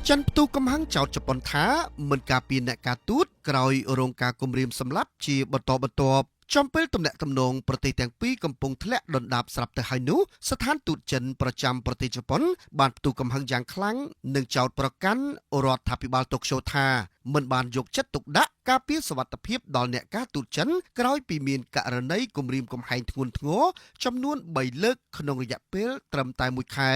ចិនផ្ទុះកំហឹងចោតជប៉ុនថាមិនការពារអ្នកការទូតក្រោយរងការគំរាមសម្លាប់ជាបន្តបន្ទាប់ចំពេលទំនាក់ទំនងប្រទេសទាំងពីរកំពុងធ្លាក់ដុនដាបស្រាប់ទៅហើយនោះស្ថានទូតចិនប្រចាំប្រទេសជប៉ុនបានផ្ទុះកំហឹងយ៉ាងខ្លាំងនិងចោទប្រកាន់រដ្ឋាភិបាលតូក្យូថាមិនបានយកចិត្តទុកដាក់ការពារសុវត្ថិភាពដល់អ្នកការទូតចិនក្រោយពីមានករណីគំរាមកំហែងធ្ងន់ធ្ងរចំនួន3លើកក្នុងរយៈពេលត្រឹមតែ1ខែ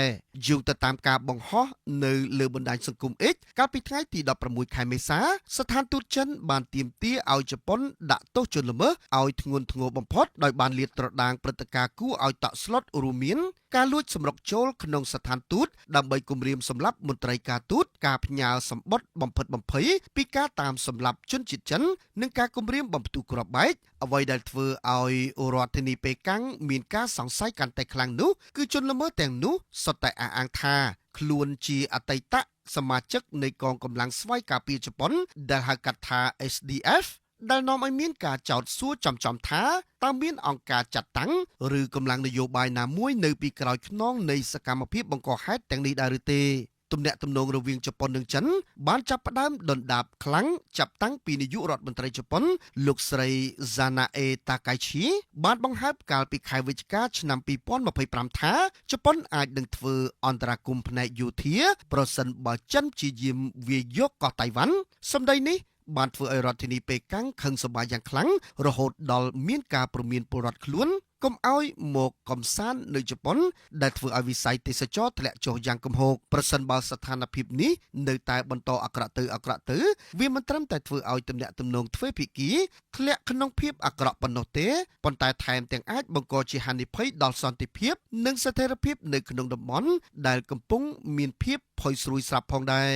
យោងទៅតាមការបង្ហោះនៅលើបណ្ដាញសង្គម X កាលពីថ្ងៃទី16ខែមេសាស្ថានទូតចិនបានទាមទារឲ្យជប៉ុនដាក់ទោសជនល្មើសឲ្យធ្ងន់ធ្ងរបំផុតដោយបានលាតត្រដាងព្រឹត្តិការណ៍គួរឲ្យតក់ស្លុតរួមមានការលួចសម្រុកចូលក្នុងស្ថានទូតដើម្បីគំរាមសម្លាប់មន្ត្រីការទូតការផ្ញើសម្បត្តិបំផិតបំភ័យពីការតាមសម្លាប់ជនជាតិចិននិងការគំរាមបំផ្ទុះគ្រាប់បែកអ្វីដែលធ្វើឲ្យរដ្ឋធានីប៉េកាំងមានការសង្ស័យកាន់តែខ្លាំងនោះគឺជនល្មើសទាំងនោះសុទ្ធតែអះអាងថាខ្លួនជាអតីតសមាជិកនៃកងកម្លាំងស្វ័យការពារជប៉ុនដែលហៅកាត់ថា SDF ដែលនាំឲ្យមានការចោទសួរចំថាតើមានអង្គការចាត់តាំងឬកម្លាំងនយោបាយណាមួយនៅពីក្រោយខ្នងនៃសកម្មភាពបង្កហេតុទាំងនេះដែរឬទេទំនាក់ទំនងរវាងជប៉ុននិងចិនបានចាប់ផ្ដើមដុនដាបខ្លាំងចាប់តាំងពីនាយករដ្ឋមន្ត្រីជប៉ុនលោកស្រី Sanae Takaichi បានបង្ហើបកាលពីខែវិច្ឆិកាឆ្នាំ2025ថាជប៉ុនអាចនឹងធ្វើអន្តរាគមន៍ផ្នែកយោធាប្រសិនបើចិនព្យាយាមវាយយកកោះតៃវ៉ាន់សម្ដីនេះបានធ្វើឲ្យរដ្ឋធានីប៉េកាំងខឹងសម្បាយ៉ាងខ្លាំងរហូតដល់មានការព្រមានពលរដ្ឋខ្លួនកុំឲ្យមកកំសាន្តនៅជប៉ុនដែលធ្វើឲ្យវិស័យទេសចរធ្លាក់ចុះយ៉ាងគំហុកប្រសិនបើស្ថានភាពនេះនៅតែបន្តអាក្រក់ទៅវាមិនត្រឹមតែធ្វើឲ្យទំនាក់ទំនងទ្វេភាគីធ្លាក់ក្នុងភាពអាក្រក់ប៉ុណ្ណោះទេប៉ុន្តែថែមទាំងអាចបង្កជាហានិភ័យដល់សន្តិភាពនិងស្ថិរភាពនៅក្នុងតំបន់ដែលកំពុងមានភាពផុយស្រួយស្រាប់ផងដែរ